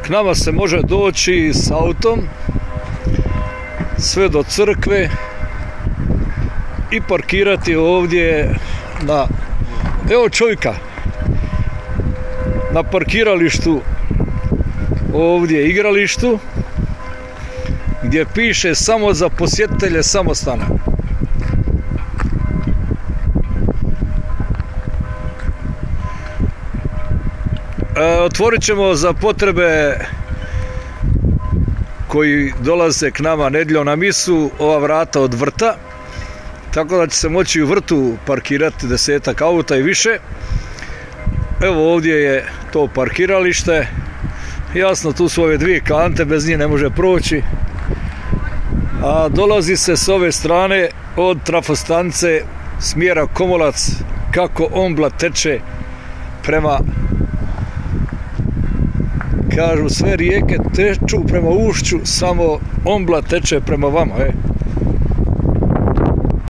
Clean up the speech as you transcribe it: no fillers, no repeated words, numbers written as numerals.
K nama se može doći s autom sve do crkve i parkirati ovdje na, evo čovjeka, na parkiralištu ovdje igralištu gdje piše samo za posjetitelje samostana. Otvorit ćemo za potrebe koji dolaze k nama nedjeljom na misu ova vrata od vrta, tako da će se moći u vrtu parkirati 10-ak auta i više. Evo ovdje je to parkiralište, jasno tu su ove dvije kante, bez njih ne može proći, a dolazi se s ove strane od trafostanice smjera Komolac, kako Ombla teče prema, kažu sve rijeke teču prema ušću, samo Ombla teče prema vama.